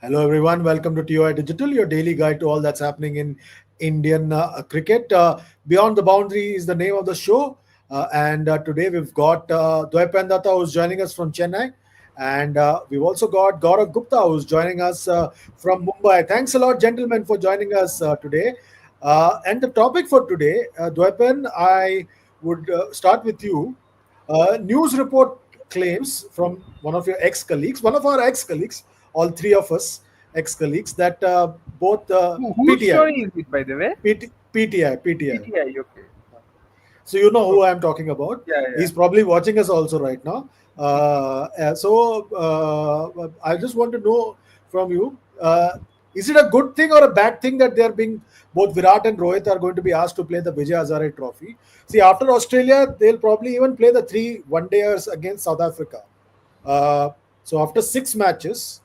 Hello, everyone. Welcome to TOI Digital, your daily guide to all that's happening in Indian cricket. Beyond the Boundary is the name of the show. And today we've got Dwaypendata, who's joining us from Chennai. And we've also got Gaurav Gupta, who's joining us from Mumbai. Thanks a lot, gentlemen, for joining us today. And the topic for today, Dwaypen, I would start with you. News report claims from one of your ex-colleagues, one of our ex-colleagues, all three of us ex-colleagues, that both Whose PTI, story is it, by the way? PTI. PTI, okay. So you know who Okay. I'm talking about. Yeah, yeah. He's probably watching us also right now. I just want to know from you: is it a good thing or a bad thing that they're being both Virat and Rohit are going to be asked to play the Vijay Hazare Trophy? See, after Australia, they'll probably even play the three one-dayers against South Africa. Uh, so after six matches,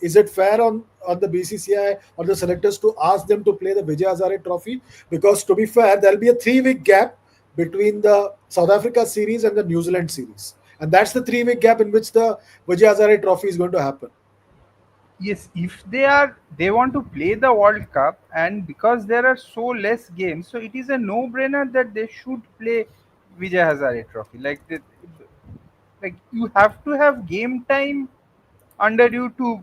is it fair on the BCCI or the selectors to ask them to play the Vijay Hazare Trophy? Because to be fair, there'll be a 3 week gap between the South Africa series and the New Zealand series, and that's the 3 week gap in which the Vijay Hazare Trophy is going to happen. Yes, if they want to play the World Cup, and because there are so less games, so it is a no-brainer that they should play Vijay Hazare Trophy. Like you have to have game time under you to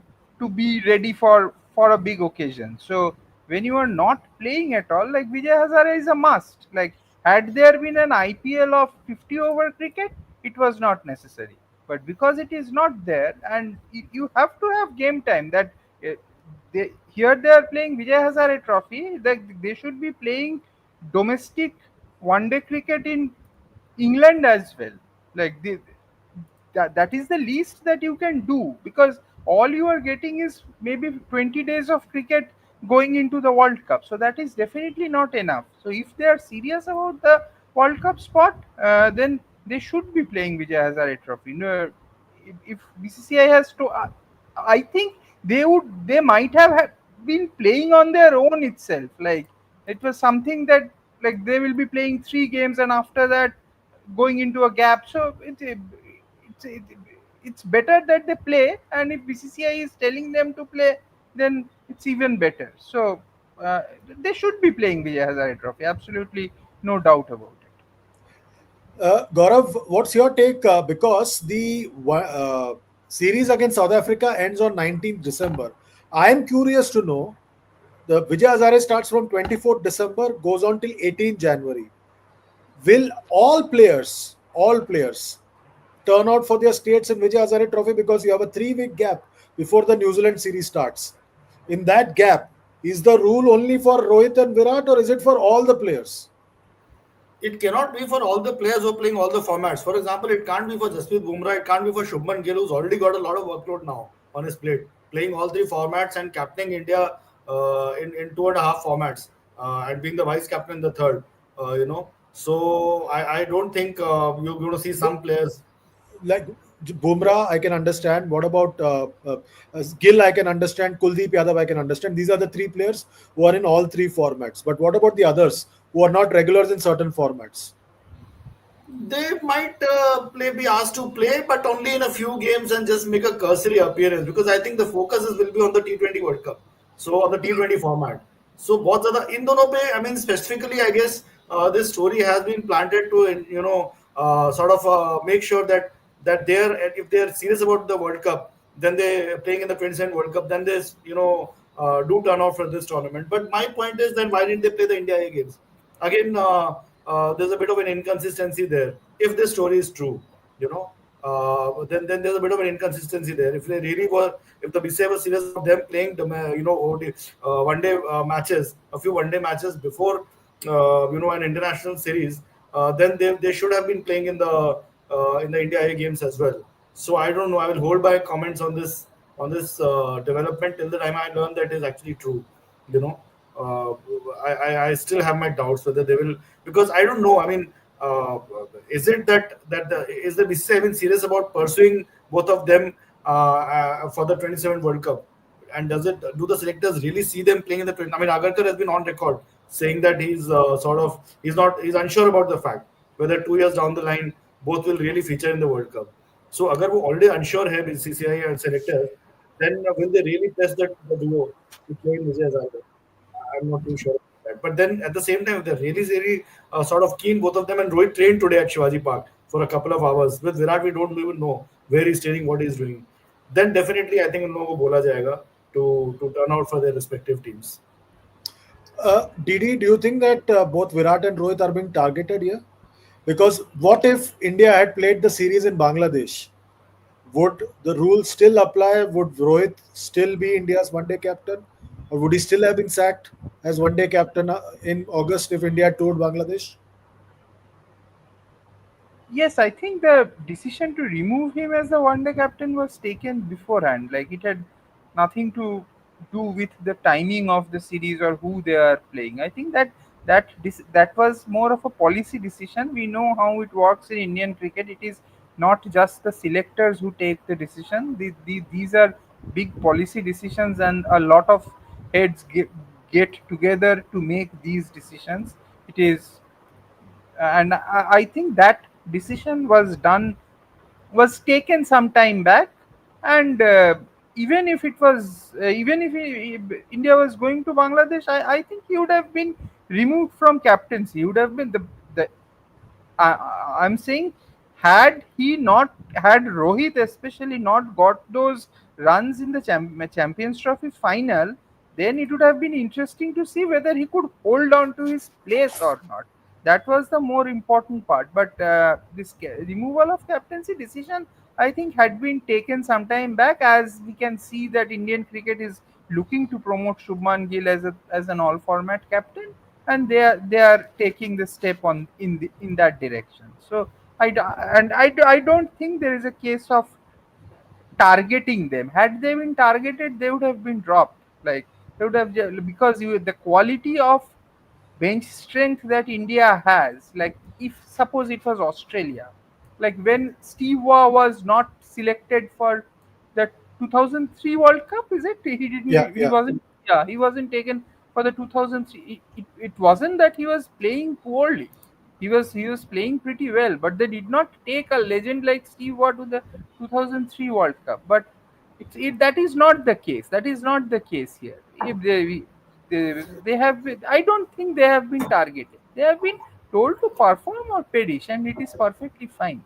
be ready for a big occasion. So when you are not playing at all, like Vijay Hazare is a must. Like had there been an IPL of 50 over cricket, it was not necessary. But because it is not there, and you have to have game time. That uh, they are playing Vijay Hazare Trophy. Like they should be playing domestic one day cricket in England as well. Like that is the least that you can do, because all you are getting is maybe 20 days of cricket going into the World Cup. So that is definitely not enough. So if they are serious about the World Cup spot, then they should be playing Vijay Hazare Trophy. No, if BCCI has to, I think they might have been playing on their own itself. Like it was something that, like, they will be playing 3 games and after that going into a gap. So it's it, it's better that they play, and if BCCI is telling them to play, then it's even better. So uh, they should be playing Vijay Hazare Trophy. Absolutely, no doubt about it. Gaurav, what's your take? Because the series against South Africa ends on 19th December. I am curious to know. The Vijay Hazare starts from 24th December, goes on till 18th January. Will all players, turn out for their states in Vijay Hazare Trophy, because you have a 3 week gap before the New Zealand series starts? In that gap, is the rule only for Rohit and Virat, or is it for all the players? It cannot be for all the players who are playing all the formats. For example, it can't be for Jasprit Bumrah, it can't be for Shubman Gill, who's already got a lot of workload now on his plate, playing all three formats and captaining India in two and a half formats, and being the vice captain in the third. So I don't think you're going to see some players. Like Bumrah, I can understand. What about Gill? I can understand. Kuldeep Yadav, I can understand. These are the three players who are in all three formats. But what about the others who are not regulars in certain formats? They might be asked to play, but only in a few games and just make a cursory appearance, because I think the focus will be on the T20 World Cup, so on the T20 format. So बहुत ज़्यादा इन दोनों पे, I mean specifically I guess this story has been planted to sort of make sure that they're, if they're serious about the World Cup, then they playing in the 27 World Cup, then they do turn out for this tournament. But my point is, then why didn't they play the India A games again? There's a bit of an inconsistency there. If this story is true, then there's a bit of an inconsistency there. If they really were, if the BCCI was serious about them playing the one day matches, a few one day matches before an international series, then they should have been playing in the India A games as well. So I don't know. I will hold my comments on this development till the time I learn that is actually true. You know, uh, I still have my doubts whether they will, because I don't know. I mean, is it is the BCCI even serious about pursuing both of them for the 27 World Cup? And do the selectors really see them playing in the 20? I mean, Agarkar has been on record saying that he's unsure about the fact whether 2 years down the line both will really feature in the World Cup. So अगर वो already unsure है BCCI and selector, then will they really test the duo to play in Vijay Hazare? I'm not too sure about that. But then at the same time, if they're really sort of keen, both of them, and Rohit trained today at Shivaji Park for a couple of hours. With Virat, we don't even know where he's training, what he's doing. Then definitely, I think उन लोगों को बोला जाएगा to turn out for their respective teams. Didi, do you think that both Virat and Rohit are being targeted here? Because what if India had played the series in Bangladesh? Would the rules still apply? Would Rohit still be India's one day captain? Or would he still have been sacked as one day captain in August if India had toured Bangladesh? Yes, I think the decision to remove him as the one day captain was taken beforehand. Like it had nothing to do with the timing of the series or who they are playing. I think that was more of a policy decision. We know how it works in Indian cricket. It is not just the selectors who take the decision. These are big policy decisions, and a lot of heads get together to make these decisions. It is and I think that decision was taken some time back, and even if it was even if India was going to Bangladesh, I think he would have been removed from captaincy. He would have been the I'm saying, had he not had Rohit especially not got those runs in the Champions Trophy final, then it would have been interesting to see whether he could hold on to his place or not. That was the more important part. But this removal of captaincy decision, I think, had been taken some time back, as we can see that Indian cricket is looking to promote Shubman Gill as an all format captain, and they are taking the step on in that direction. So I don't think there is a case of targeting them. Had they been targeted, they would have been dropped. Like they would have because the quality of bench strength that India has, like if suppose it was Australia, like when Steve Waugh was not selected for the 2003 World Cup, is it? He Yeah, didn't. He yeah. wasn't. Yeah, he wasn't taken for the 2003. It wasn't that he was playing poorly. He was playing pretty well, but they did not take a legend like Steve Waugh to the 2003 World Cup. But that is not the case. That is not the case here. If they have I don't think they have been targeted. They have been told to perform or perish, and it is perfectly fine.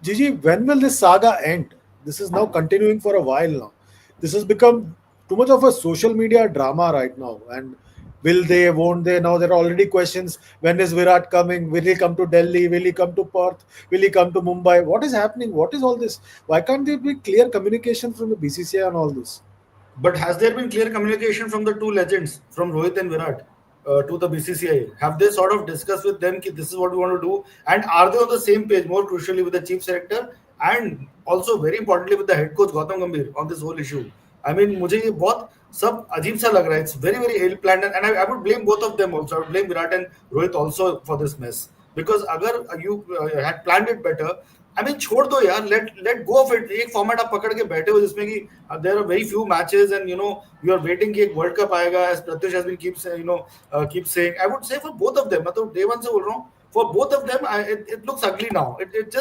Gigi, when will this saga end? This is now continuing for a while now. This has become too much of a social media drama right now. And will they, won't they? Now there are already questions. When is Virat coming? Will he come to Delhi? Will he come to Perth? Will he come to Mumbai? What is happening? What is all this? Why can't there be clear communication from the BCCI on all this? But has there been clear communication from the two legends, from Rohit and Virat, to the BCCI? Have they sort of discussed with them that this is what we want to do? And are they on the same page, more crucially, with the chief selector and also very importantly with the head coach Gautam Gambhir on this whole issue? I mean, मुझे ये बहुत सब अजीब सा लग रहा है. It's very ill planned, and I would blame both of them also. I would blame Virat and Rohit also for this mess, because अगर you had planned it better, I mean छोड़ दो यार, लेट गो ऑफ इट. एक format आप पकड़ के बैठे हो जिसमें कि there are very few matches and you are waiting कि एक वर्ल्ड कप आएगा, as Pratyush has been keep saying. I would say for both of them, मतलब डे वन से बोल रहा हूँ, for both of them it looks ugly now. It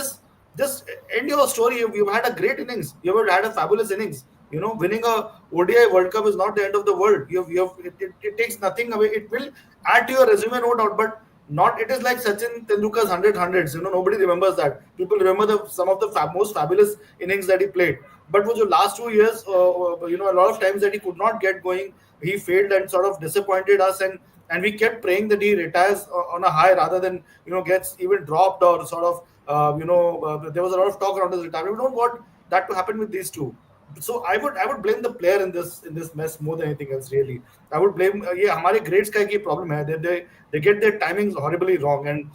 just end your story. You've had a great innings. You've had a fabulous innings. Winning a ODI World Cup is not the end of the world. It takes nothing away. It will add to your resume, no doubt, but not. It is like Sachin Tendulkar's hundreds. Nobody remembers that. People remember some of the most fabulous innings that he played. But for the last 2 years, a lot of times that he could not get going, he failed and sort of disappointed us, and we kept praying that he retires on a high rather than gets even dropped or sort of there was a lot of talk around his retirement. We don't want that to happen with these two. So I would blame the player in this mess more than anything else. Really, I would blame. Yeah, हमारे grades का एक ये problem है. They get their timings horribly wrong, and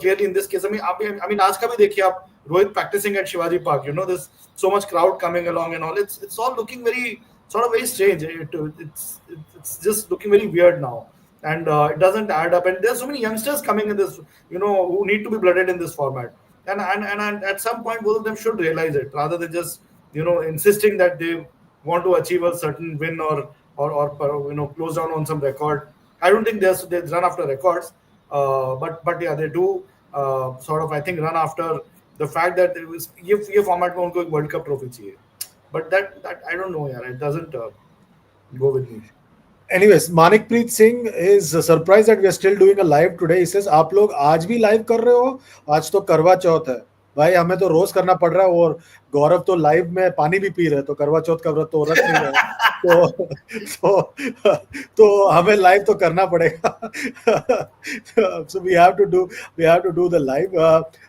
clearly in this case, I mean आज का भी देखिए आप, Rohit practicing at Shivaji Park. There's so much crowd coming along and all. It's all looking very sort of very strange. It's just looking very weird now, and it doesn't add up. And there's so many youngsters coming in this, who need to be blooded in this format. And at some point, both of them should realize it rather than just insisting that they want to achieve a certain win or close down on some record. I don't think they run after records, but yeah, they do sort of, I think, run after the fact that it was ये format में उनको एक World Cup trophy चाहिए. But that I don't know, yeah, it doesn't go with me. Anyways, Manikpreet Singh is surprised that we are still doing a live today. He says, आप लोग आज भी live कर रहे हो? आज तो करवा चौथ है। भाई हमें तो रोज करना पड़ रहा है, और गौरव तो लाइव में पानी भी पी रहे हैं, तो करवा चौथ का व्रत तो रख नहीं रहे हैं। तो हमें लाइव तो करना पड़ेगा। So we have to do the live.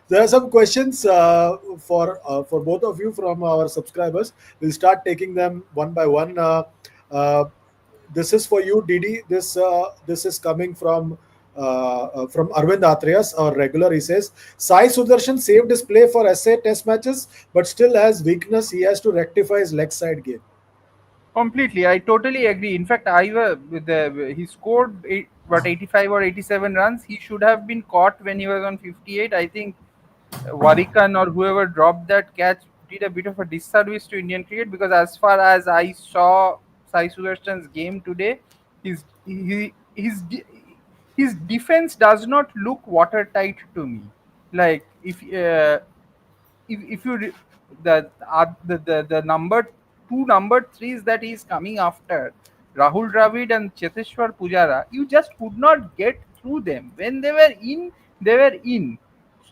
There are some questions for both of you from our subscribers. We'll start taking them one by one. Uh, this is for you, Didi. This is coming from Arvind Atrias, our regular. He says Sai Sudarshan saved his play for SA Test matches, but still has weakness. He has to rectify his leg side game. Completely, I totally agree. In fact, he scored 85 or 87 runs. He should have been caught when he was on 58. I think Warikan or whoever dropped that catch did a bit of a disservice to Indian cricket, because as far as I saw Sai Sudarshan's game today, his defense does not look watertight to me. Like if you the number two number threes that he's coming after, Rahul Dravid and Cheteshwar Pujara, you just could not get through them. When they were in, they were in.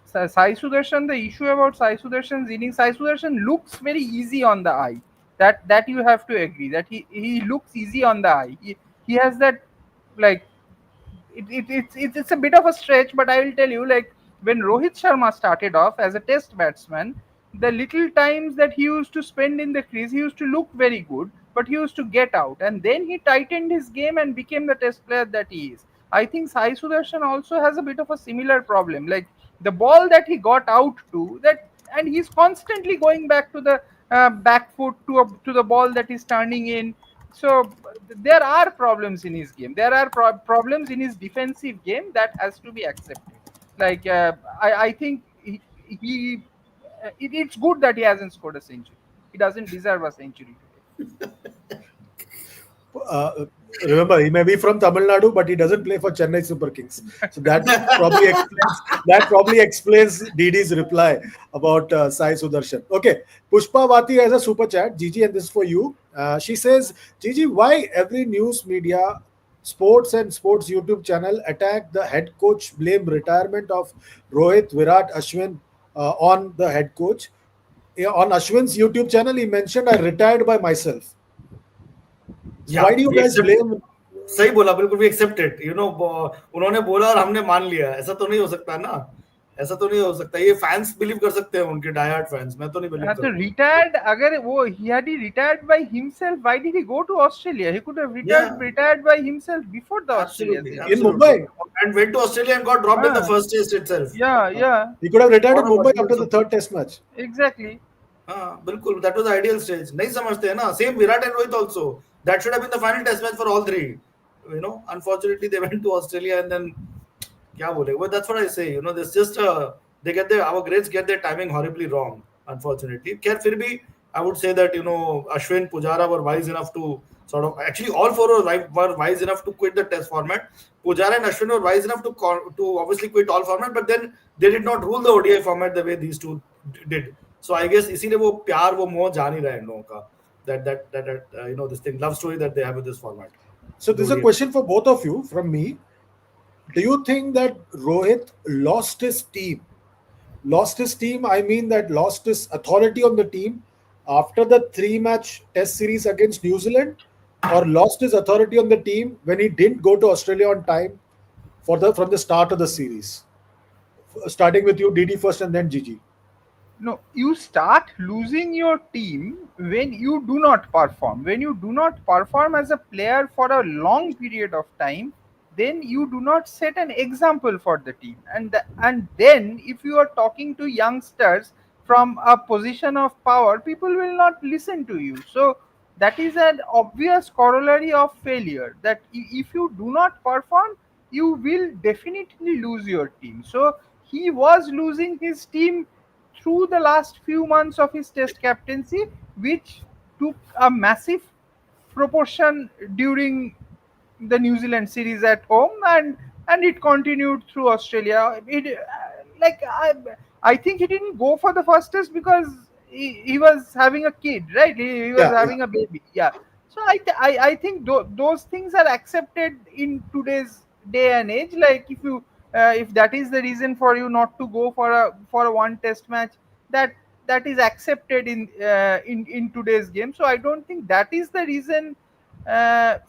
Sai Sudarshan, the issue about Sai Sudarshan's innings, Sai Sudarshan looks very easy on the eye. That you have to agree that he looks easy on the eye. He has that, like, it's a bit of a stretch, but I will tell you, like, when Rohit Sharma started off as a test batsman, the little times that he used to spend in the crease, he used to look very good, but he used to get out, and then he tightened his game and became the test player that he is. I think Sai Sudarshan also has a bit of a similar problem, like the ball that he got out to, that, and he's constantly going back to the back foot to the ball that is turning in. So there are problems in his game. There are problems in his defensive game that has to be accepted. Like I think he it's good that he hasn't scored a century. He doesn't deserve a century today. Uh, Remember, he may be from Tamil Nadu, but he doesn't play for Chennai Super Kings. So that probably explains Didi's reply about Sai Sudarshan. Okay, Pushpa Vati has a super chat, Gigi, and this is for you. She says, Gigi, why every news media, sports and sports YouTube channel attack the head coach, blame retirement of Rohit, Virat, Ashwin on the head coach? Yeah, on Ashwin's YouTube channel, he mentioned, I retired by myself. So Yeah, why do you we guys accept. blame? सही बोला, बिल्कुल we accept it, उन्होंने बोला और हमने मान लिया, ऐसा तो नहीं हो सकता ना, ऐसा तो नहीं हो सकता, ये फैंस बिलीव कर सकते हैं, उनके डायहार्ड फैंस, मैं तो नहीं बिलीव तो करूंगा। retired, अगर वो he retired by himself, why did he go to Australia? He could have Yeah, retired by himself before the Australia absolutely, series. In absolutely, Mumbai. and went to Australia and got dropped in the Ah, first test itself. yeah, He could have retired in और Mumbai what after else? the third test match. exactly. हाँ, बिल्कुल, that was the ideal stage, नहीं समझते हैं ना, same Virat and Rohit also, that should have been the final test match for all three, unfortunately they went to Australia and then क्या बोले, well, that's what I say, there's just they get our greats get their timing horribly wrong, unfortunately. खैर फिर भी I would say that Ashwin, Pujara were wise enough to sort of, actually all four were wise enough to quit the test format. Pujara and Ashwin were wise enough to obviously quit all format, but then they did not rule the ODI format the way these two did. So I guess इसीलिए वो प्यार वो मोह जान ही रहा है इन लोगों का, that this thing, love story that they have with this format. So this is a question for both of you from me. Do you think that Rohit lost his team? Lost his team, I mean that lost his authority on the team after the three-match test series against New Zealand, or lost his authority on the team when he didn't go to Australia on time from the start of the series? Starting with you, Didi first, and then Gigi. No, you start losing your team when you do not perform. When you do not perform as a player for a long period of time, then you do not set an example for the team. And then if you are talking to youngsters from a position of power, people will not listen to you. So that is an obvious corollary of failure. That if you do not perform, you will definitely lose your team. So he was losing his team through the last few months of his test captaincy, which took a massive proportion during the New Zealand series at home, and it continued through Australia. I think he didn't go for the first test because he was having a kid, right? He was Yeah, yeah. having a baby. Yeah. So I think those things are accepted in today's day and age. Like if that is the reason for you not to go for a one test match, that that is accepted in today's game. So I don't think that is the reason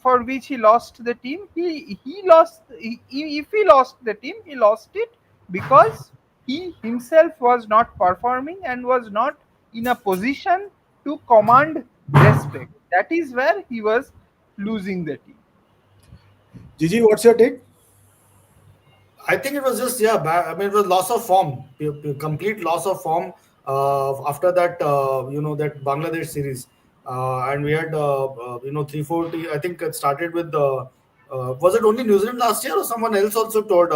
for which he lost the team. He lost. If he lost the team, he lost it because he himself was not performing and was not in a position to command respect. That is where he was losing the team. Gigi, what's your take? I think it was just yeah. I mean, it was loss of form, complete loss of form after that. That Bangladesh series, and we had 340. I think it started with the. Was it only New Zealand last year, or someone else also told?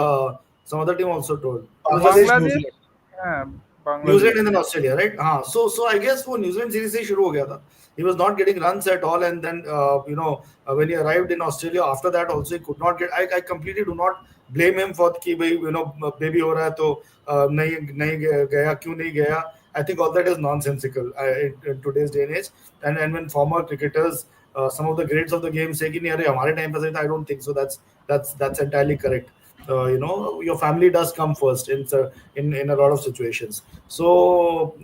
Some other team also told. It was just Bangladesh, New Bangladesh, Zealand. yeah, New Zealand Bangladesh, and then yeah. Australia right हाँ so I guess वो New Zealand series से ही शुरू हो गया था. He was not getting runs at all, and then when he arrived in Australia after that also he could not get. I completely do not blame him for कि भाई baby हो रहा है तो नहीं नहीं गया क्यों नहीं गया. I think all that is nonsensical in today's day and age. And when former cricketers, some of the greats of the game say कि नहीं अरे हमारे टाइम पे सही था, I don't think so. That's entirely correct. Your family does come first in a lot of situations. So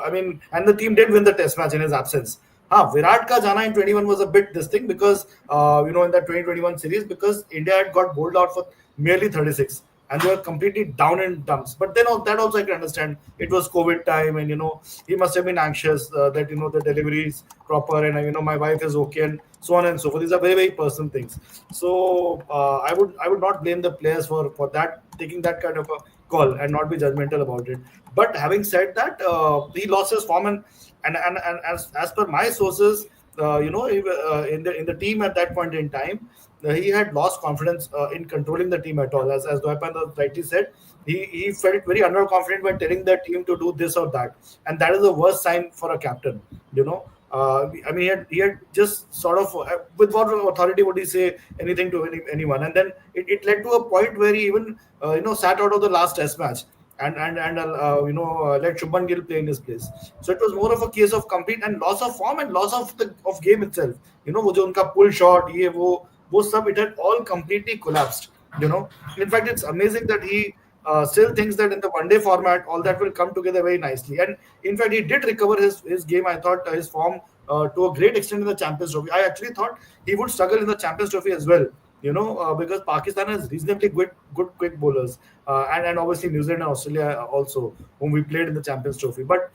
I mean, and the team did win the test match in his absence. Virat ka jana in 21 was a bit this thing because in that 2021 series, because India had got bowled out for merely 36 and they were completely down in dumps. But then that also I can understand. It was COVID time, and he must have been anxious that the delivery is proper, and my wife is okay, and so on and so forth. These are very very personal things. So I would not blame the players for that, taking that kind of a call and not be judgmental about it. But having said that, he lost his form, and as per my sources, in the team at that point in time, he had lost confidence in controlling the team at all. As Dwaipan rightly said, he felt very underconfident when telling the team to do this or that, and that is the worst sign for a captain. You know, I mean, he had just sort of with what authority would he say anything to anyone, and then it led to a point where he even sat out of the last Test match and let Shubman Gill play in his place. So it was more of a case of complete and loss of form and loss of game itself. वो जो उनका pull shot ये वो सब it had all completely collapsed. In fact, it's amazing that he still thinks that in the one day format all that will come together very nicely. And in fact, he did recover his game. I thought his form to a great extent in the Champions Trophy. I actually thought he would struggle in the Champions Trophy as well. Because Pakistan has reasonably good quick bowlers, and obviously New Zealand and Australia also, whom we played in the Champions Trophy. But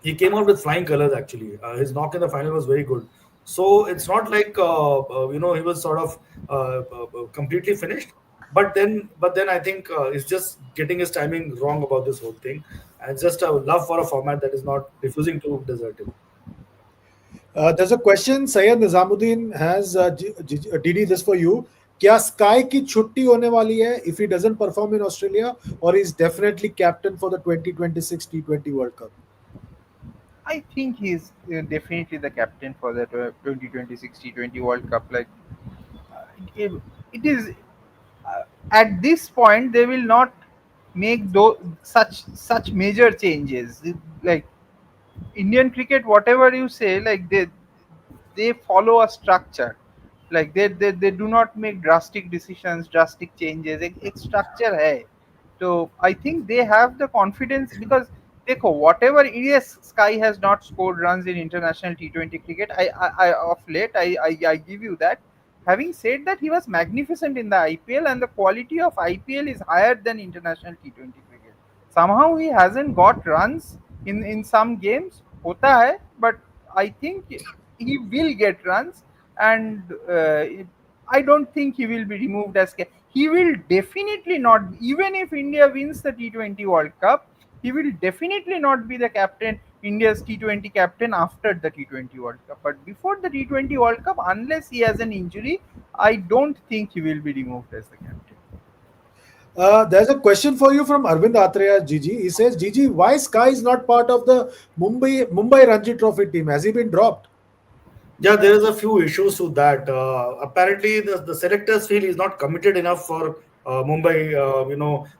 he came out with flying colors actually. His knock in the final was very good. So it's not like he was sort of completely finished. But then I think he's just getting his timing wrong about this whole thing, and just a love for a format that is not refusing to desert him. There's a question Syed Nizamuddin has, DD, this for you. क्या sky की छुट्टी होने वाली है if he doesn't perform in Australia, or is definitely captain for the 2026 T20 World Cup? I think he's definitely the captain for the 2026 T20 World Cup. Like it, it is at this point they will not make those such major changes. Like Indian cricket, whatever you say, like they follow a structure. Like they do not make drastic decisions, drastic changes. एक structure है. So I think they have the confidence because देखो whatever, yes, Sky has not scored runs in international T20 cricket. I of late I give you that. Having said that, he was magnificent in the IPL, and the quality of IPL is higher than international T20 cricket. Somehow he hasn't got runs in some games. होता है, but I think he will get runs, and I don't think he will be removed as he will definitely not, even if India wins the T20 World Cup, he will definitely not be the captain, India's T20 captain after the T20 World Cup. But before the T20 World Cup, unless he has an injury, I don't think he will be removed as the captain. There's a question for you from Arvind Atreya, Gigi. He says, Gigi, why Sky is not part of the Mumbai Ranji Trophy team? Has he been dropped? Yeah, there is a few issues to that. Apparently, the selectors feel he's not committed enough for Mumbai,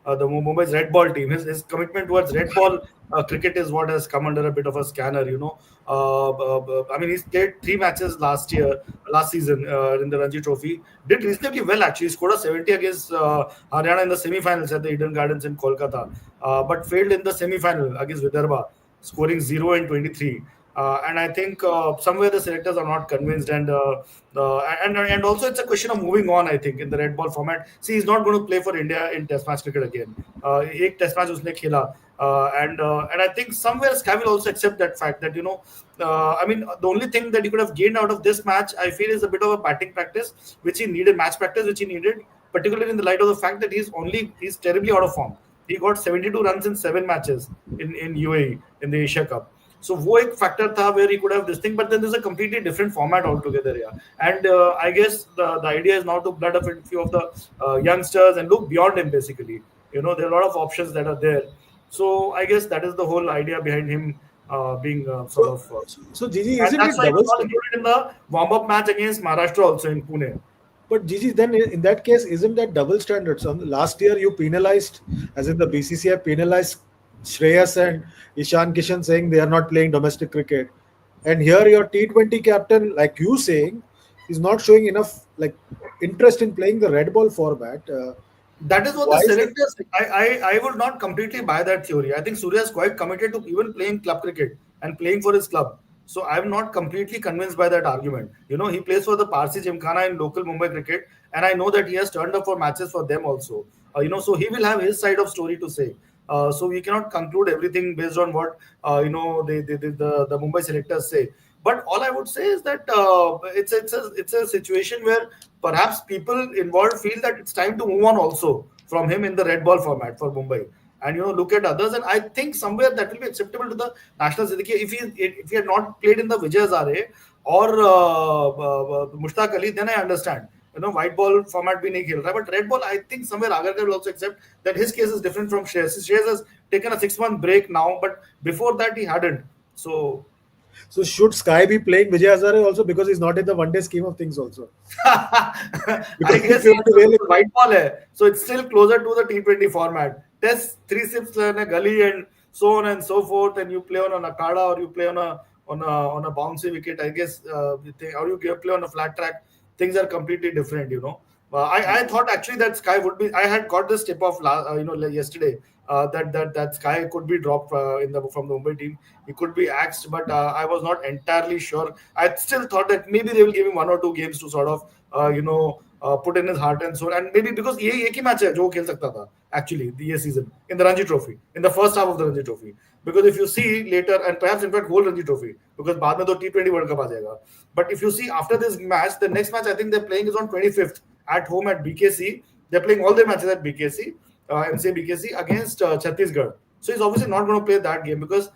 the Mumbai's red ball team. His commitment towards red ball cricket is what has come under a bit of a scanner. I mean, he's played 3 matches last season in the Ranji Trophy. Did reasonably well actually. He scored a 70 against Haryana in the semi-finals at the Eden Gardens in Kolkata, but failed in the semi-final against Vidarbha, scoring 0 and 23. And I think somewhere the selectors are not convinced, and also it's a question of moving on. I think in the red ball format, see, he's not going to play for India in Test match cricket again. एक Test match उसने खेला, and I think somewhere Sky will also accept that fact that I mean, the only thing that he could have gained out of this match, I feel, is a bit of a batting practice, which he needed, match practice, which he needed, particularly in the light of the fact that he's terribly out of form. He got 72 runs in 7 matches in UAE in the Asia Cup. So वो एक factor था where he could have this thing, but then there's a completely different format altogether, yeah. And I guess the idea is now to blood a few of the youngsters and look beyond him. Basically, there are a lot of options that are there. So I guess that is the whole idea behind him being sort So, of, so Gigi, and isn't that's it why he double? was not included in the warm-up match against Maharashtra also in Pune. But Gigi, then in that case, isn't that double standards? Last year, you penalized, as in the BCCI penalized Shreyas and Ishan Kishan, saying they are not playing domestic cricket, and here your T20 captain, like you saying, is not showing enough like interest in playing the red ball format. That is what the Why is it? selectors. I would not completely buy that theory. I think Surya is quite committed to even playing club cricket and playing for his club. So I'm not completely convinced by that argument. He plays for the Parsi Gymkhana in local Mumbai cricket, and I know that he has turned up for matches for them also. So he will have his side of story to say. So we cannot conclude everything based on what the Mumbai selectors say. But all I would say is that it's a situation where perhaps people involved feel that it's time to move on also from him in the red ball format for Mumbai, and look at others. And I think somewhere that will be acceptable to the national Siddiqui if he had not played in the Vijay Hazare or Mushtaq Ali, then I understand. White ball format bhi nahi khel raha, but red ball, I think somewhere Agarkar will also accept that his case is different from Shreyas. Shreyas has taken a 6 month break now, but before that he hadn't. So So should Sky be playing Vijay Hazare also, because he's not in the one day scheme of things also? I Because if guess you want to really, white ball hai, so it's still closer to the T20 format. Test 3 sips in a gully and so on and so forth, and you play on an akada or you play on a bouncy wicket. I guess or you play on a flat track. Things are completely different. I thought actually that Sky would be. I had got this tip off yesterday that Sky could be dropped from the Mumbai team. He could be axed, but I was not entirely sure. I still thought that maybe they will give him 1 or 2 games to sort of put in his heart and soul, and maybe because ये एक ही match है जो वो खेल सकता था actually the season in the Ranji Trophy, in the first half of the Ranji Trophy. Because if you see later, and perhaps in fact whole Ranji Trophy, because बाद में तो T20 World Cup आ जाएगा. But if you see after this match, the next match I think they're playing is on 25th at home at BKC. They're playing all their matches at BKC, MCA BKC against Chhattisgarh. So he's obviously not going to play that game because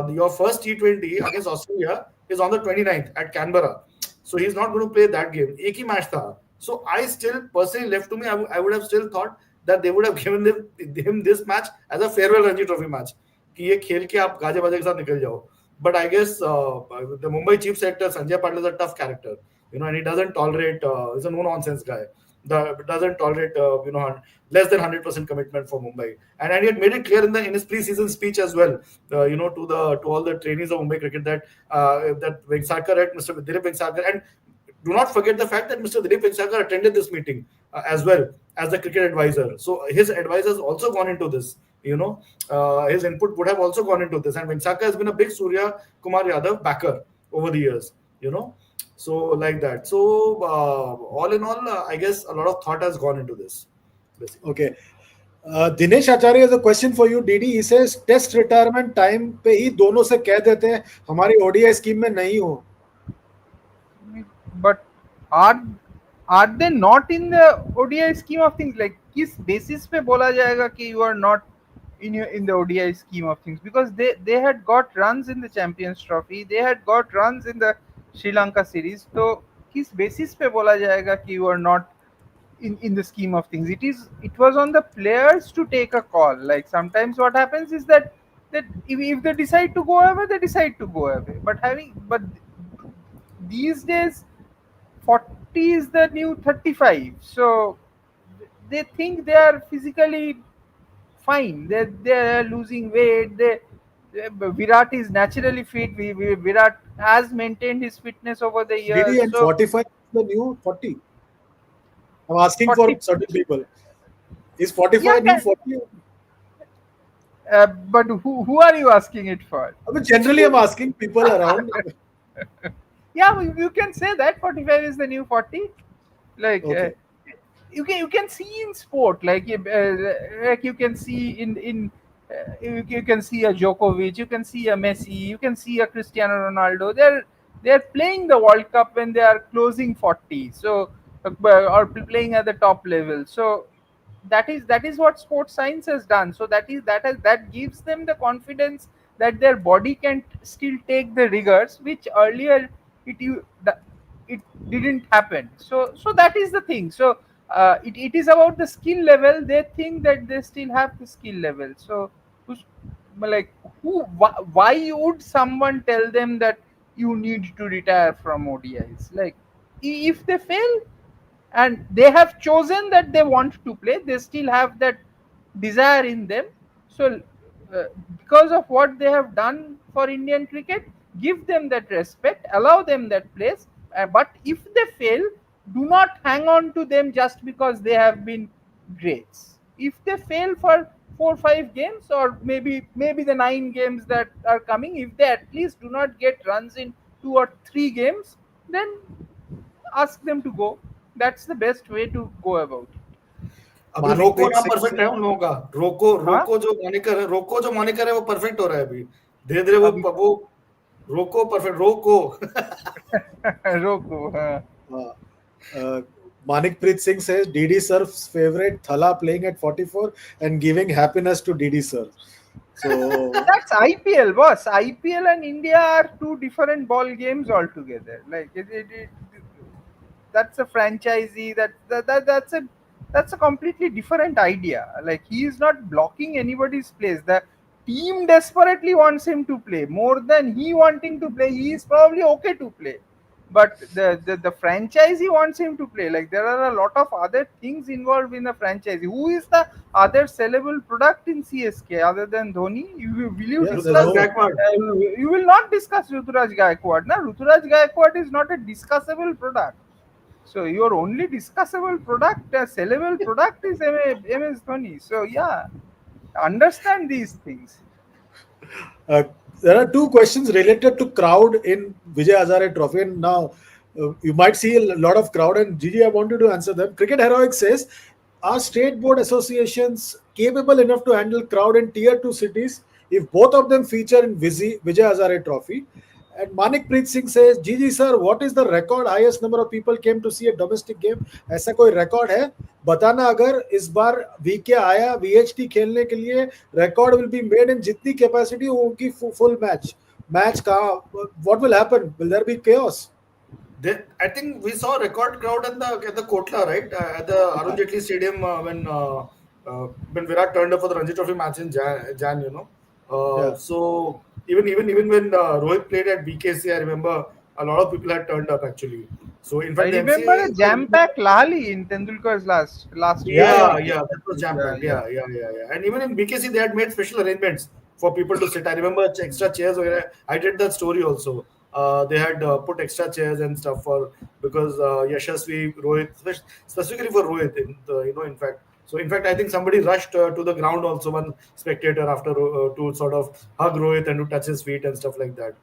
your first T20 against Australia is on the 29th at Canberra. So he's not going to play that game. एक ही match था. So I still personally, left to me, I would have still thought that they would have given him this match as a farewell Ranji Trophy match. कि ये खेल के आप गाजे बाजे के साथ निकल जाओ. But I guess the Mumbai chief selector Sanjay Patil is a tough character, and he doesn't tolerate. He's a no nonsense guy. Doesn't tolerate less than 100% commitment for Mumbai, and he had made it clear in his pre-season speech as well. To all the trainees of Mumbai cricket that Vengsarkar at Mr. Dilip Vengsarkar, and do not forget the fact that Mr. Dilip Vengsarkar attended this meeting as well as the cricket advisor. So his advice has also gone into this. His input would have also gone into this. And Vengsarkar has been a big Suryakumar Yadav backer over the years. So like that. So all in all, I guess a lot of thought has gone into this. Basically. okay. Dinesh Acharya has a question for you, DD. He says test retirement time पे ही दोनों से कह देते हैं हमारी ODI scheme में नहीं हो. But are are they not in the ODI scheme of things? Like किस basis पे बोला जाएगा कि you are not in the ODI scheme of things? Because they had got runs in the Champions Trophy, they had got runs in the Sri Lanka series. तो किस basis पे बोला जाएगा कि you are not in the scheme of things? It was on the players to take a call. Like sometimes what happens is that if they decide to go away, they decide to go away. But these days 40 is the new 35. So they think they are physically fine. They're losing weight. Virat is naturally fit. Virat has maintained his fitness over the Did he years. and So 45 is the new 40? I'm asking for 40. certain people. Is Yeah, 45 new 40? but who are you asking it for? I mean, generally, I'm asking people around. Yeah, you can say that 45 is the new 40. Like Okay. you can see in sport, like you can see in you can see a Djokovic, you can see a Messi, you can see a Cristiano Ronaldo. They're playing the World Cup when they are closing 40. So or playing at the top level. So that is what sports science has done. So that gives them the confidence that their body can still take the rigors, which earlier it didn't happen. So that is the thing. So it is about the skill level. They think that they still have the skill level. So who's like why would someone tell them that you need to retire from ODIs? Like if they fail and they have chosen that they want to play, they still have that desire in them. So uh, because of what they have done for Indian cricket, give them that respect, allow them that place. But if they fail, do not hang on to them just because they have been greats. If they fail for 4 5 games, or maybe the 9 games that are coming, if they at least do not get runs in 2 or 3 games, then ask them to go. That's the best way to go about it. अभी Manik रोको Preet ना Singh perfect है says, उन लोगों का। रोको Huh? रोको जो मॉनिकर है वो परफेक्ट हो रहा है अभी। धीरे-धीरे Abhi वो रोको परफेक्ट रोको। Roku. Huh? uh, uh, Manik Preet Singh says, DD Surf's favorite Thala playing at 44 and giving happiness to DD Surf. So, That's IPL, boss. IPL and India are two different ball games altogether. Like that's a franchisee. That's a completely different idea. Like he is not blocking anybody's place. The team desperately wants him to play more than he wanting to play. He is probably okay to play, but the franchisee wants him to play. Like there are a lot of other things involved in the franchisee. Who is the other sellable product in CSK other than Dhoni? Will you yeah, there's Rituraj discuss? no one. Gaekwad. You will not discuss Ruturaj Gaikwad. Na? Ruturaj Gaikwad is not a discussable product. So your only discussable product, sellable product is MS Dhoni. So yeah, understand these things. Uh, there are two questions related to crowd in Vijay Hazare Trophy. And now you might see a lot of crowd, and Gigi, I wanted to answer them. Cricket Heroic says, are state board associations capable enough to handle crowd in tier 2 cities if both of them feature in Vijay Hazare Trophy? And Manik Preet Singh says, Gigi sir, what is the record highest number of people came to see a domestic game? ऐसा कोई record है? बताना अगर इस बार VK आया वीएचटी खेलने के लिए record will be made in जितनी capacity होगी full match कहाँ what will happen? Will there be chaos? I think we saw a record crowd at the Kotla, right? At the Arun Jaitley Stadium when Virat turned up for the Ranji Trophy match in Jan, you know. Yeah. So even when Rohit played at BKC, I remember a lot of people had turned up actually. So in I fact, the remember MCA, a I jam remember, pack Lali in Tendulkar's last Yeah, ODI yeah. yeah, that was match. jam Yeah, packed. yeah. Yeah. And even in BKC, they had made special arrangements for people to sit. I remember extra chairs. I did that story also. They had put extra chairs and stuff for because Yashasvi Rohit, specifically for Rohit. In fact. So in fact, I think somebody rushed to the ground also, one spectator after to sort of hug Rohit and to touch his feet and stuff like that.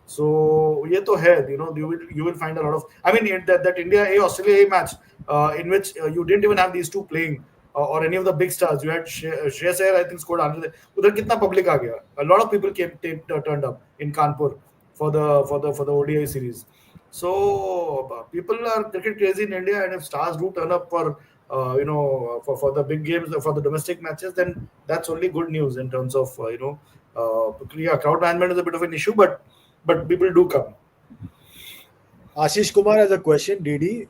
So ये तो है, you will find a lot of. I mean that India A Australia A match in which you didn't even have these two playing or any of the big stars. You had Shreyas Iyer, I think scored 100. उधर कितना public आ गया? A lot of people turned up in Kanpur for the ODI series. So people are cricket crazy in India, and if stars do turn up for the big games for the domestic matches, then that's only good news in terms of yeah, crowd management is a bit of an issue, but people do come. Ashish Kumar has a question, DD,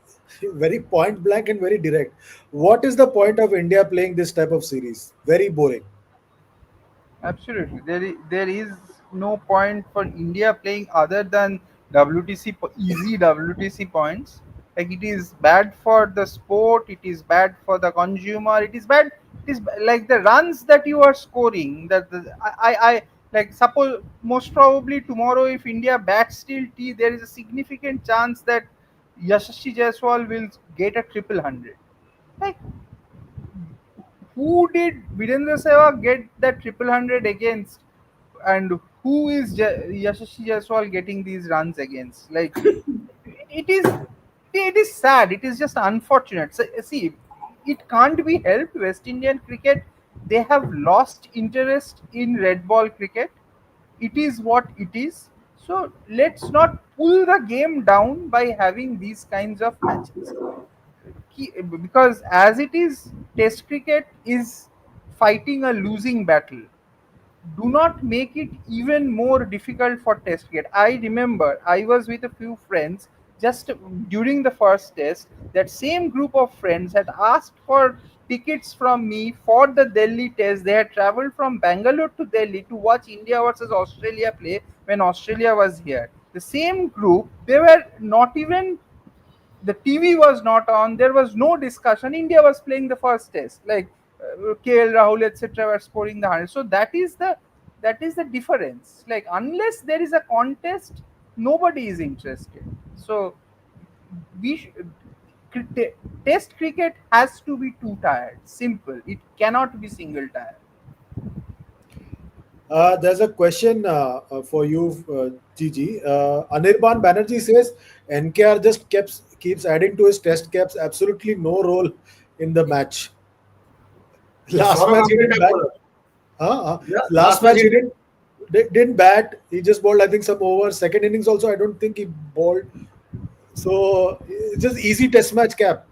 very point blank and very direct. What is the point of India playing this type of series? Very boring. Absolutely. There is no point for India playing other than WTC easy WTC points. Like it is bad for the sport, it is bad for the consumer, it is bad. Like the runs that you are scoring. I like suppose most probably tomorrow if India bats till T, there is a significant chance that Yashasvi Jaiswal will get a triple hundred. Like who did Virendra Sehwag get that triple hundred against, and who is Yashasvi Jaiswal getting these runs against? Like it is, it is sad. It is just unfortunate. So, see, it can't be helped. West Indian cricket, they have lost interest in red ball cricket. It is what it is. So let's not pull the game down by having these kinds of matches. Because as it is, Test cricket is fighting a losing battle. Do not make it even more difficult for test cricket. I remember I was with a few friends just during the first test. That same group of friends had asked for tickets from me for the Delhi test. They had traveled from Bangalore to Delhi to watch India versus Australia play when Australia was here. The same group, they were not even, the TV was not on. There was no discussion. India was playing the first test. Like KL Rahul, etc., were scoring the hundred. So that is the difference. Like unless there is a contest, nobody is interested. So we test cricket has to be two tired. Simple. It cannot be single tired. There's a question for you, Gigi. Anirban Banerjee says NKR just keeps adding to his test caps. Absolutely no role in the match. Yeah, Last Saurav match he Gambhir didn't type bat. bowler. Yeah, Last last match match he he did. didn't bat. He just bowled I think some overs. Second innings also I don't think he bowled. So it's just easy test match cap.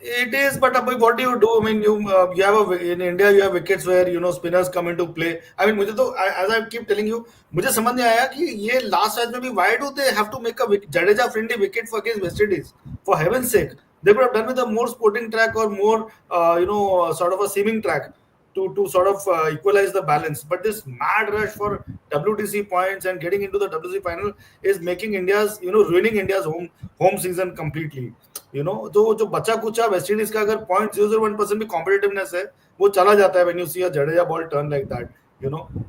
It is, but what do you do? I mean, you have in India you have wickets where spinners come into play. I mean, मुझे तो as I keep telling you, मुझे समझ नहीं आया कि ये last match में भी why do they have to make a Jadeja friendly wicket for against West Indies? For heaven's sake, they could have done with a more sporting track or more sort of a seaming track to sort of equalize the balance. But this mad rush for WTC points and getting into the WTC final is making India's ruining India's home season completely. तो जो बचा कुचा West Indies का अगर 0.001% भी competitiveness है वो चला जाता है when you see a Jadeja ball turn like that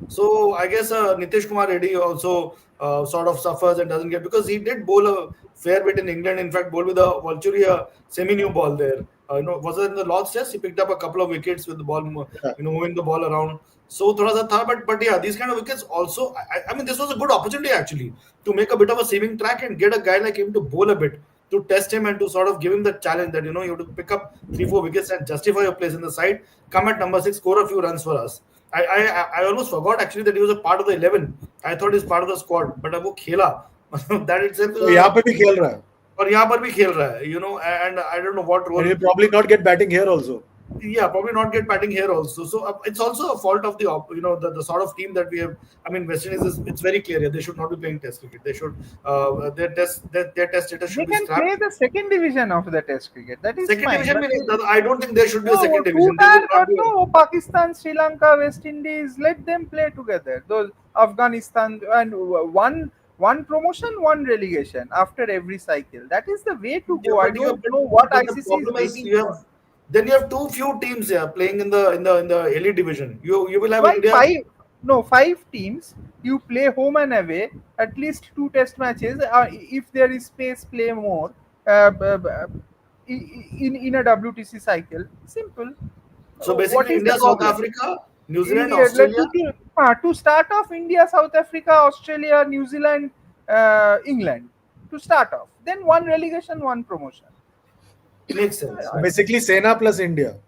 so I guess Nitish Kumar Reddy also sort of suffers and doesn't get because he did bowl a fair bit in England, in fact bowled with a Volturia semi-new ball there. Was it in the Lord's test? He picked up a couple of wickets with the ball moving the ball around. So thoda sa tha, but yeah, these kind of wickets also I mean this was a good opportunity actually to make a bit of a seaming track and get a guy like him to bowl a bit to test him and to sort of give him the challenge that you have to pick up 3-4 wickets and justify your place in the side, come at number 6, score a few runs for us. I almost forgot actually that he was a part of the 11. I thought he's part of the squad, but अब वो खेला that itself is So यहाँ पे भी खेल रहा है. और यहाँ पर भी खेल रहा है and I don't know what And role. he'll probably not get batting here also. Yeah, probably not get batting here also. So it's also a fault of the sort of team that we have. I mean, West Indies it's very clear here. They should not be playing Test cricket. They should their Test status They should be can play scrapped. the second division of the Test cricket. That is Second fine. division, But meaning I don't think there should be a no, second two division. There tier should not kar be. do. Pakistan, Sri Lanka, West Indies. Let them play together. Those Afghanistan and one promotion, one relegation after every cycle. That is the way to Yeah, go. I don't know what but the ICC is problem is waiting you for. have then you have too few teams here playing in the elite division. You will have Why India. five? No, five teams. You play home and away. At least two test matches. If there is space, play more. In a WTC cycle. Simple. So What basically, is the India, South problem? Africa, New Zealand, India, Australia. to start off, India, South Africa, Australia, New Zealand, England. To start off. Then one relegation, one promotion. Makes sense. So basically Sena plus India.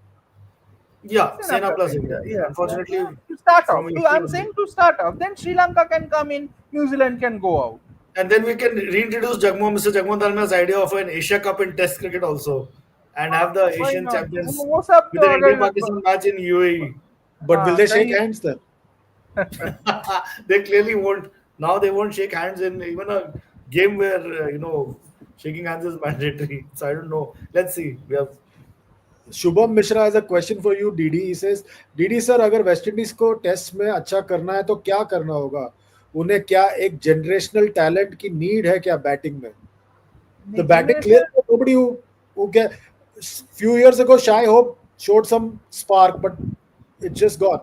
Yeah, Sena Sena plus plus India. India. Yeah, yeah, Unfortunately, yeah. To start from off. I'm saying to start off. Then Sri Lanka can come in, New Zealand can go out. and then we can reintroduce Mr. Jagmohan Dalmia's idea of an Asia Cup in Test cricket also, and have the Why Asian not? champions वो सब with तो an अगर India-Pakistan match in UAE. But will they shake कहीं hands then? They clearly won't. Now they won't shake hands in even a game where shaking hands is mandatory. So I don't know. Let's see. We have Shubham Mishra has a question for you, DD. He says, DD sir, अगर West Indies को test में अच्छा करना है तो क्या करना होगा? उन्हें क्या एक जनरेशनल टैलेंट की नीड है क्या बैटिंग में? The batting generation clear nobody who can. Few years ago, Shy Hope showed some spark, but it's just gone.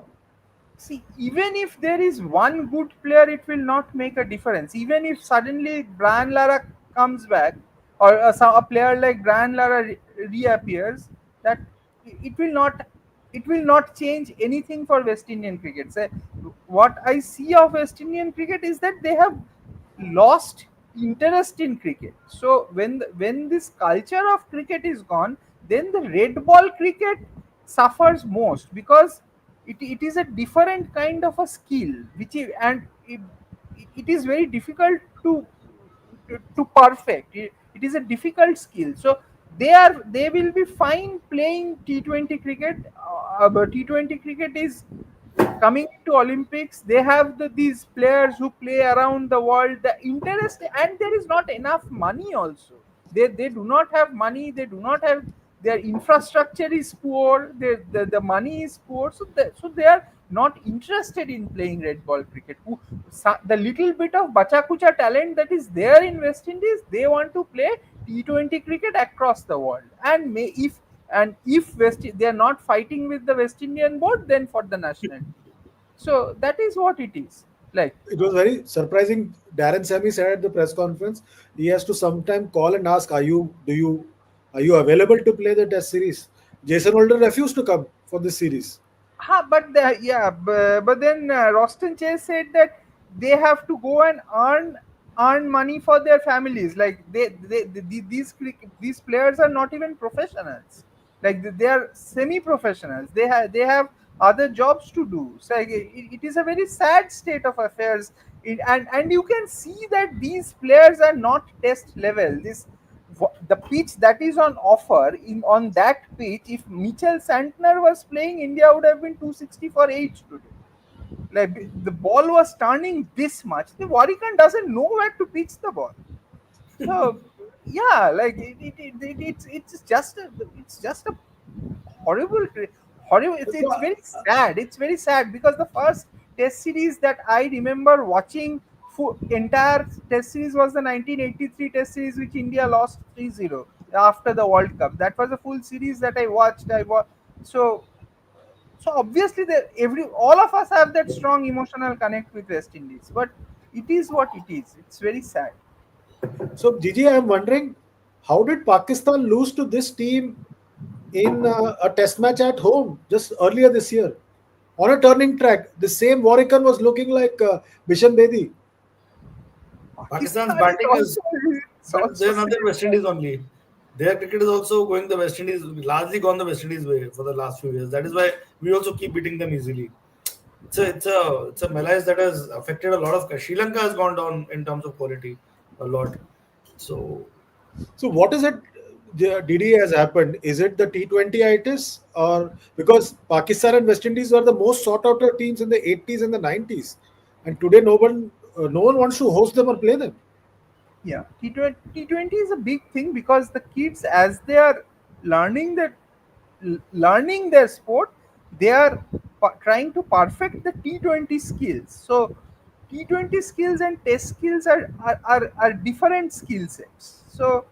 See, even if there is one good player, it will not make a difference. Even if suddenly Brian Lara comes back, or a player like Brian Lara reappears, that it will not, it will not change anything for West Indian cricket. So, what I see of West Indian cricket is that they have lost interest in cricket. So when this culture of cricket is gone, then the red ball cricket suffers most, because it is a different kind of a skill, and it is very difficult to perfect. It is a difficult skill. So they will be fine playing T20 cricket. But T20 cricket is coming to Olympics. They have these players who play around the world. The interest, and there is not enough money also. They do not have money. They do not have, their infrastructure is poor. The money is poor. So they are not interested in playing red ball cricket. The little bit of bacha kucha talent that is there in West Indies, they want to play T20 cricket across the world. And if they are not fighting with the West Indian board, then for the national team. So that is what it is. Like, It was very surprising. Darren Sammy said at the press conference he has to sometime call and ask, are you available to play the Test series? Jason Holder refused to come for this series. but then Roston Chase said that they have to go and earn money for their families. Like these players are not even professionals. Like they are semi-professionals. They have other jobs to do. So like, it is a very sad state of affairs. And you can see that these players are not test level. The pitch that is on offer, in on that pitch, if Mitchell Santner was playing, India would have been 260 for 8 today. Like the ball was turning this much. The Warrican doesn't know where to pitch the ball. So yeah, like it's just a horrible, horrible. It's very sad. It's very sad because the first Test series that I remember watching, entire Test series, was the 1983 Test series, which India lost 3-0 after the World Cup. That was a full series that I watched. So so obviously every all of us have that strong emotional connect with West Indies, but it is what it is. It's very sad. So, Gigi, I am wondering, how did Pakistan lose to this team in a Test match at home just earlier this year on a turning track? The same Warrican was looking like Bishan Bedi. Pakistan's Pakistan is batting is, also, it's but also they're not their same. West Indies only. Their cricket is also going the West Indies, largely gone the West Indies way for the last few years. That is why we also keep beating them easily. It's a malaise that has affected a lot of. Sri Lanka has gone down in terms of quality a lot. So So, what is it, DD, has happened? Is it the T20 itis, or because Pakistan and West Indies were the most sought after teams in the 80s and the 90s, and today no one wants to host them or play them. Yeah, T20 is a big thing because the kids, as they are learning that learning their sport, they are trying to perfect the T20 skills. So T20 skills and Test skills are different skill sets. So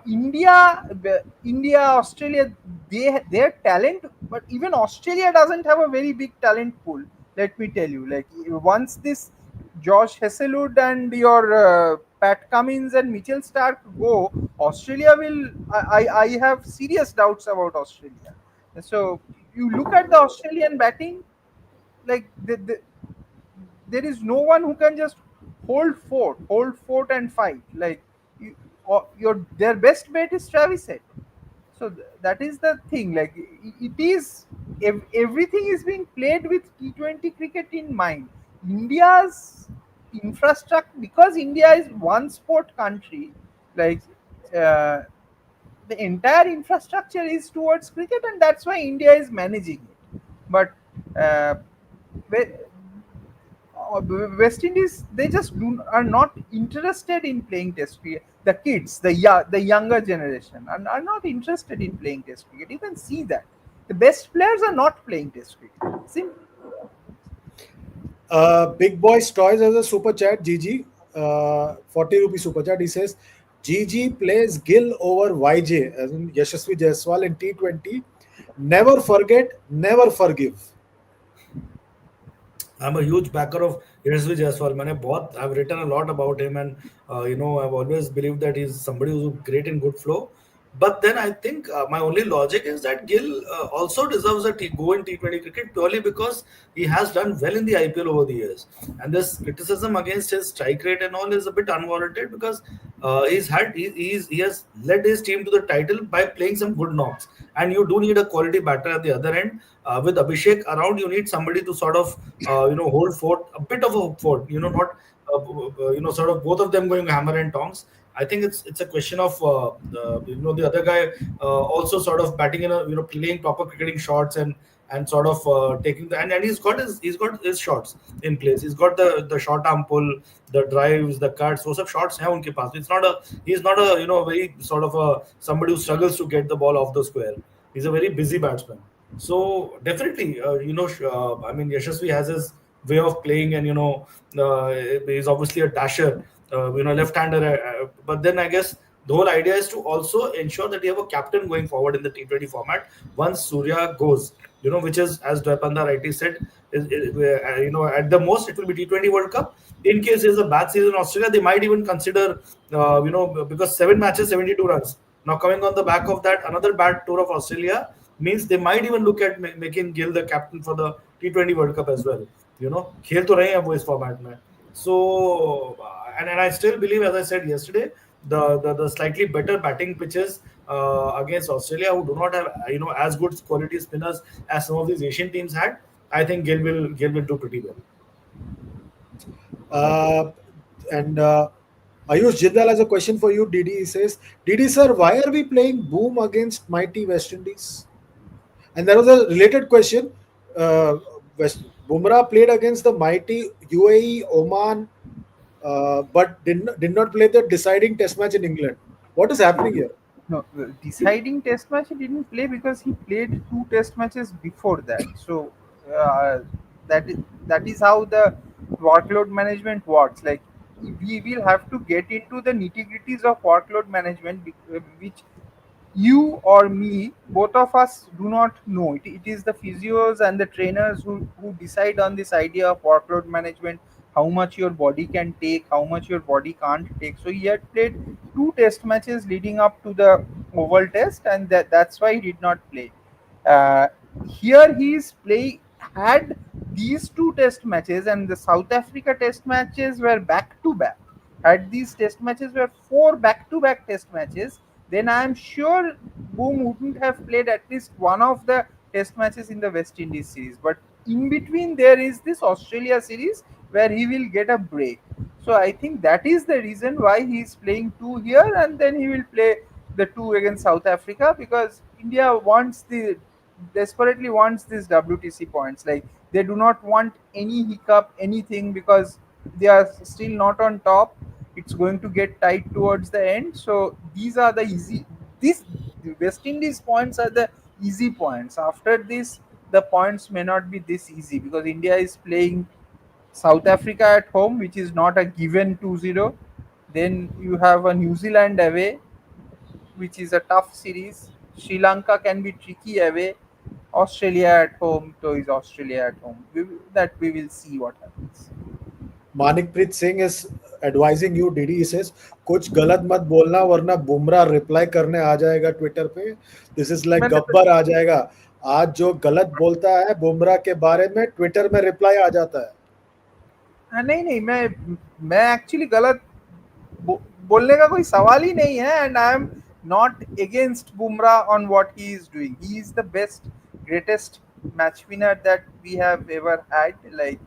India, Australia, their talent, but even Australia doesn't have a very big talent pool. Let me tell you, like once this Josh Hesselwood and your Pat Cummins and Mitchell Stark go, Australia will. I have serious doubts about Australia. So you look at the Australian batting, like there is no one who can just hold fort and fight. Like your their best bet is Travis Head. So that is the thing. Like it is, everything is being played with T20 cricket in mind. India's infrastructure, because India is one sport country, like uh, the entire infrastructure is towards cricket, and that's why India is managing it. But uh, West Indies, they just are not interested in playing Test cricket. The kids, the younger generation, are not interested in playing Test cricket. You can see that the best players are not playing Test cricket. Simple. Big Boys Toys as a super chat, GG, 40 rupee super chat. He says, GG plays Gill over YJ, as in Yashasvi Jaiswal in T20. Never forget, never forgive. I'm a huge backer of Yashasvi Jaiswal. I've written a lot about him, and I've always believed that he's somebody who's great in good flow. But then I think my only logic is that Gill also deserves go in T20 cricket purely because he has done well in the IPL over the years. And this criticism against his strike rate and all is a bit unwarranted because he has led his team to the title by playing some good knocks. And you do need a quality batter at the other end. With Abhishek around, you need somebody to sort of hold fort, a bit of a hook fort. Not sort of both of them going hammer and tongs. I think it's a question of the other guy also sort of batting in a playing proper cricketing shots and sort of taking and he's got his shots in place. He's got the short arm pull, the drives, the cuts. वो सब shots हैं उनके पास. He's not a very sort of a somebody who struggles to get the ball off the square. He's a very busy batsman. So definitely, I mean, Yashasvi has his way of playing, and he's obviously a dasher, left-hander. But then I guess the whole idea is to also ensure that you have a captain going forward in the T20 format once Surya goes. Which is, as Dwapanda rightly said, at the most it will be T20 World Cup. In case there's a bad season in Australia, they might even consider, because 7 matches, 72 runs. Now coming on the back of that, another bad tour of Australia means they might even look at making Gill the captain for the T20 World Cup as well. खेल तो रहे हैं वो इस format में. So and I still believe, as I said yesterday, the slightly better batting pitches against Australia, who do not have as good quality spinners as some of these Asian teams had. I think Gill will do pretty well. Uh, and Ayush Jindal has a question for you. Didi says, Didi sir, why are we playing boom against mighty West Indies? And there was a related question. West Bumrah played against the mighty UAE, Oman, but did not play the deciding Test match in England. What is happening here? No, the deciding test match he didn't play because he played two test matches before that. So uh, that is how the workload management works. Like we will have to get into the nitty gritties of workload management, which you or me, both of us do not know. It is the physios and the trainers who decide on this idea of workload management, how much your body can take, how much your body can't take. So he had played two test matches leading up to the oval test, and that's why he did not play. uh, Here he's play had these two test matches, and the South Africa test matches were back to back. Had these test matches were four back to back test matches, then I am sure Boom wouldn't have played at least one of the test matches in the West Indies series. But in between, there is this Australia series where he will get a break. So I think that is the reason why he is playing two here, and then he will play the two against South Africa, because India desperately wants these WTC points. Like they do not want any hiccup, anything, because they are still not on top. It's going to get tight towards the end. So these are the easy. This the West Indies points are the easy points. After this, the points may not be this easy because India is playing South Africa at home, which is not a given 2-0. Then you have a New Zealand away, which is a tough series. Sri Lanka can be tricky away. Australia at home, so is Australia at home. We will see what happens. Manikpreet Singh is advising you, Didi. He says, कुछ गलत मत बोलना वरना Bumrah reply करने आ जाएगा Twitter पे. This is like मैंने गब्बर आ जाएगा. आज जो गलत बोलता है बुमराह के बारे में ट्विटर में रिप्लाई आ जाता है. नहीं नहीं, मैं एक्चुअली गलत बोलने का कोई सवाल ही नहीं है. And I am not against Bumrah on what he is doing. He is the best, greatest match winner that we have ever had. Like,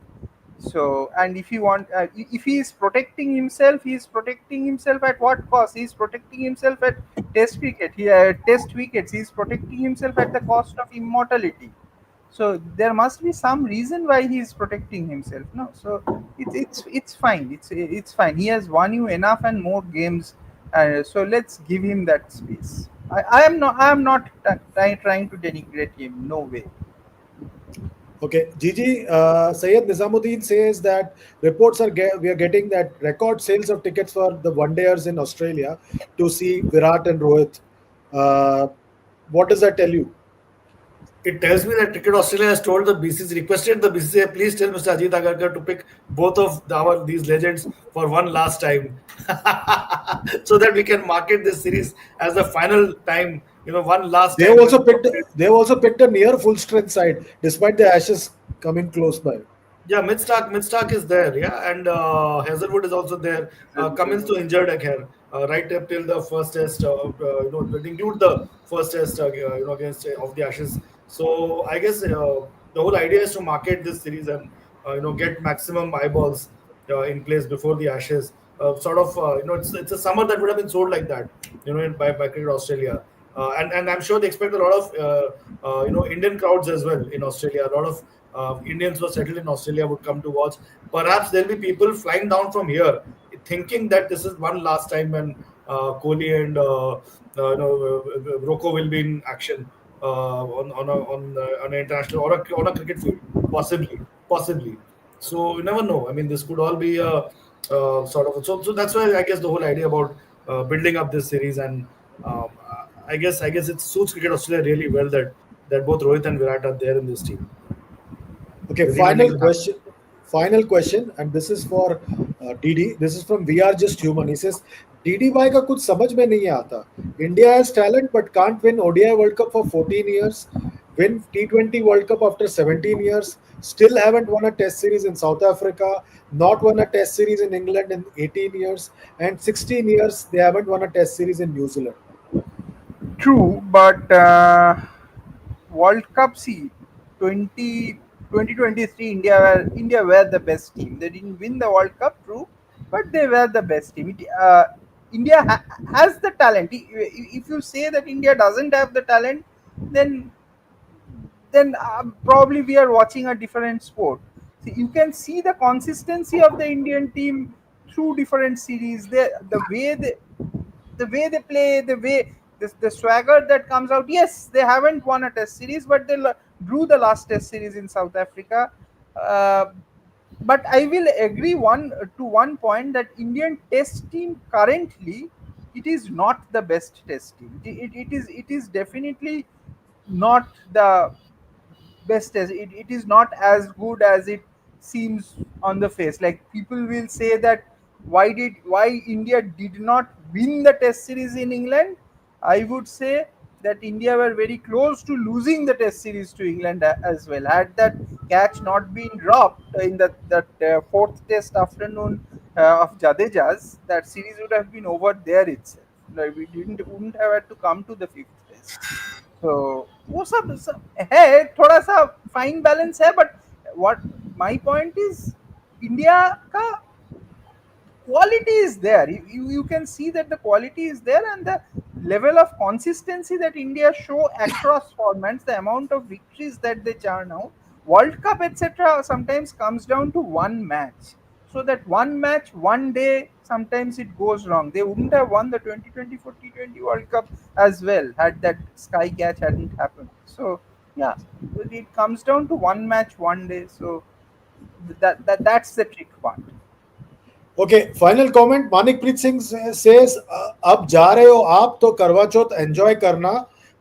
so, and if you want, if he is protecting himself, he is protecting himself at what cost? He is protecting himself at test cricket. Test wickets. He is protecting himself at the cost of immortality. So there must be some reason why he is protecting himself. No, so it's fine. It's fine. He has won you enough and more games. So let's give him that space. I am not trying to denigrate him. No way. Okay, Gigi, Sayed Nizamuddin says that we are getting that record sales of tickets for the one dayers in Australia to see Virat and Rohit. Uh, what does that tell you? It tells me that Cricket Australia has told the BCCI, requested the BCCI, please tell Mr. Ajit Agarkar to pick both of these legends for one last time, so that we can market this series as the final time. One last They have time also when picked they have also picked a near full strength side, despite the Ashes coming close by. yeah, Mid-Stark is there, yeah, and Hazelwood is also there. Cummins to injured here, right up till the first test. That include the first test, against of the Ashes. So I guess the whole idea is to market this series and get maximum eyeballs in place before the Ashes. It's a summer that would have been sold like that, by Cricket Australia, and I'm sure they expect a lot of Indian crowds as well in Australia. A lot of Indians who are settled in Australia would come to watch. Perhaps there'll be people flying down from here, thinking that this is one last time when Kohli and Rocco will be in action on an international or a cricket field, possibly. So you never know. I mean, this could all be sort of so. That's why I guess the whole idea about building up this series and I guess it suits Cricket Australia really well that both Rohit and Virat are there in this team. Okay, They really make final it happen. question. Final question, and this is for DD. This is from We Are Just Human. He says, DD भाई का कुछ समझ में नहीं आता. India has talent but can't win ODI World Cup for 14 years. Win T20 World Cup after 17 years. Still haven't won a Test series in South Africa. Not won a Test series in England in 18 years. And 16 years they haven't won a Test series in New Zealand. True, but World Cup, see, 2023 India were the best team. They didn't win the World Cup, true, but they were the best team. India has the talent. If you say that India doesn't have the talent, then probably we are watching a different sport. See, you can see the consistency of the Indian team through different series. The way they play, the swagger that comes out. Yes, they haven't won a Test series, but they drew the last Test series in South Africa. Uh, but I will agree one point that Indian Test team currently, it is not the best Test team. It is definitely not the best as it is not as good as it seems on the face. Like, people will say that why India did not win the Test series in England. I would say that India were very close to losing the Test series to England as well. Had that catch not been dropped in that fourth Test afternoon of Jadeja's, that series would have been over there itself. Like, we didn't wouldn't have had to come to the fifth Test. तो वो सब है, थोड़ा सा fine balance है, but what my point is, India का quality is there. You can see that the quality is there, and the level of consistency that India show across formats, the amount of victories that they churn out, World Cup, etc., sometimes comes down to one match. So that one match, one day, sometimes it goes wrong. They wouldn't have won the 2024 T20 World Cup as well had that sky catch hadn't happened. So yeah, it comes down to one match, one day. So that's the trick part. Okay final comment Manikpreet Singh says अब जा रहे हो आप तो करवा चौथ enjoy करना.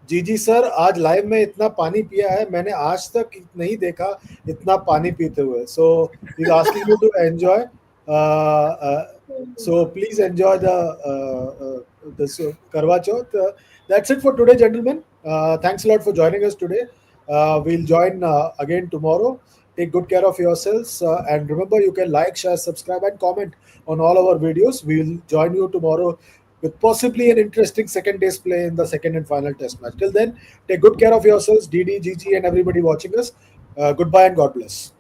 जीजी sir आज लाइव में इतना पानी पिया है मैंने आज तक नहीं देखा इतना पानी पीते हुए. So he is asking you to enjoy. So please enjoy the Karwa Chauth. That's it for today, gentlemen. Thanks a lot for joining us today. We'll join again tomorrow. Take good care of yourselves, and remember you can like, share, subscribe, and comment on all our videos. We'll join you tomorrow with possibly an interesting second day's play in the second and final test match. Till then, take good care of yourselves, DD, GG, and everybody watching us. Goodbye and God bless.